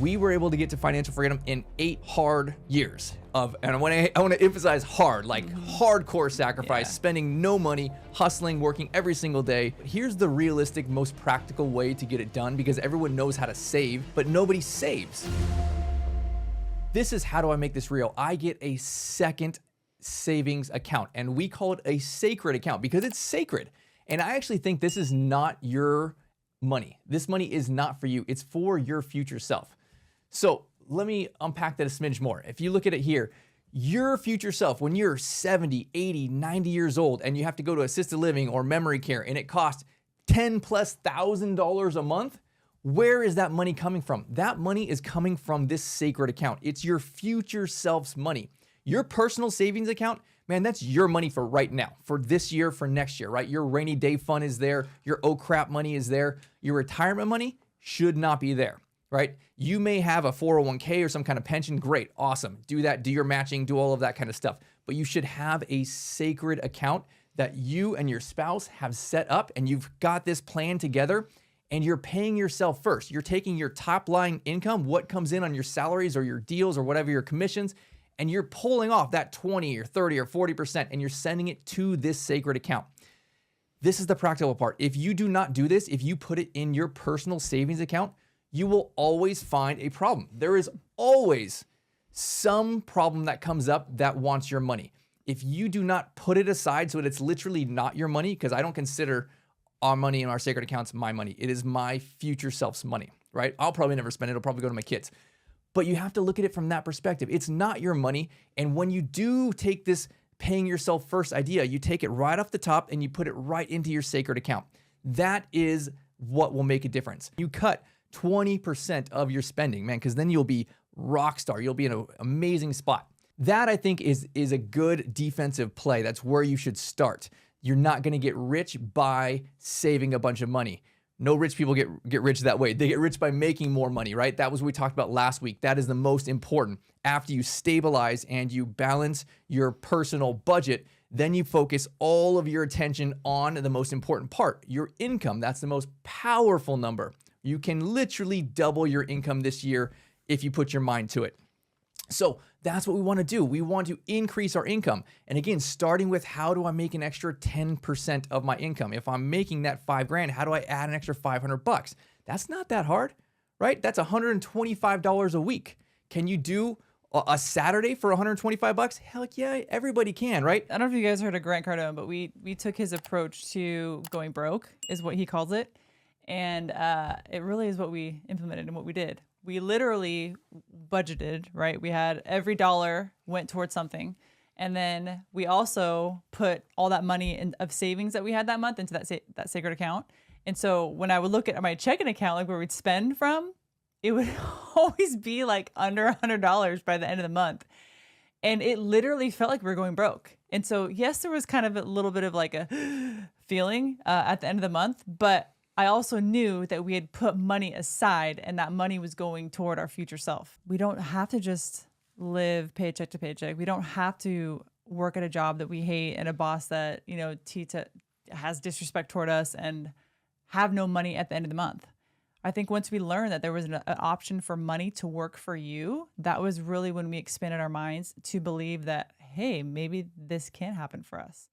We were able to get to financial freedom in 8 hard years and I want to emphasize hard, like hardcore sacrifice, spending no money, hustling, working every single day. Here's the realistic, most practical way to get it done, because everyone knows how to save, but nobody saves. This is how do I make this real? I get a second savings account, and we call it a sacred account because it's sacred. And I actually think this is not your money. This money is not for you. It's for your future self. So let me unpack that a smidge more. If you look at it here, your future self, when you're 70, 80, 90 years old and you have to go to assisted living or memory care and it costs $10,000+ a month, where is that money coming from? That money is coming from this sacred account. It's your future self's money. Your personal savings account, man, that's your money for right now, for this year, for next year, right? Your rainy day fund is there. Your oh crap money is there. Your retirement money should not be there, right? You may have a 401k or some kind of pension. Great, awesome. Do that, do your matching, do all of that kind of stuff. But you should have a sacred account that you and your spouse have set up, and you've got this plan together, and you're paying yourself first. You're taking your top line income, what comes in on your salaries or your deals or whatever, your commissions, and you're pulling off that 20 or 30 or 40%, and you're sending it to this sacred account. This is the practical part. If you do not do this, if you put it in your personal savings account, you will always find a problem. There is always some problem that comes up that wants your money. If you do not put it aside so that it's literally not your money, because I don't consider our money in our sacred accounts my money. It is my future self's money, right? I'll probably never spend it. It'll probably go to my kids. But you have to look at it from that perspective. It's not your money. And when you do take this paying yourself first idea, you take it right off the top and you put it right into your sacred account. That is what will make a difference. You cut 20% of your spending, man, because then you'll be rock star. You'll be in an amazing spot. That, I think, is a good defensive play. That's where you should start. You're not going to get rich by saving a bunch of money. No rich people get rich that way. They get rich by making more money, right? That was what we talked about last week. That is the most important. After you stabilize and you balance your personal budget, then you focus all of your attention on the most important part, your income. That's the most powerful number. You can literally double your income this year if you put your mind to it. So that's what we want to do. We want to increase our income. And again, starting with how do I make an extra 10% of my income? If I'm making that $5,000, how do I add an extra $500? That's not that hard, right? That's $125 a week. Can you do a Saturday for $125? Heck yeah, everybody can, right? I don't know if you guys heard of Grant Cardone, but we took his approach to going broke, is what he calls it. And it really is what we implemented and what we did. We literally budgeted, right? We had every dollar went towards something. And then we also put all that money of savings that we had that month into that sacred account. And so when I would look at my checking account, like where we'd spend from, it would always be like under $100 by the end of the month. And it literally felt like we were going broke. And so, yes, there was kind of a little bit of like a feeling at the end of the month, but I also knew that we had put money aside and that money was going toward our future self. We don't have to just live paycheck to paycheck. We don't have to work at a job that we hate and a boss that, has disrespect toward us and have no money at the end of the month. I think once we learned that there was an option for money to work for you, that was really when we expanded our minds to believe that, hey, maybe this can happen for us.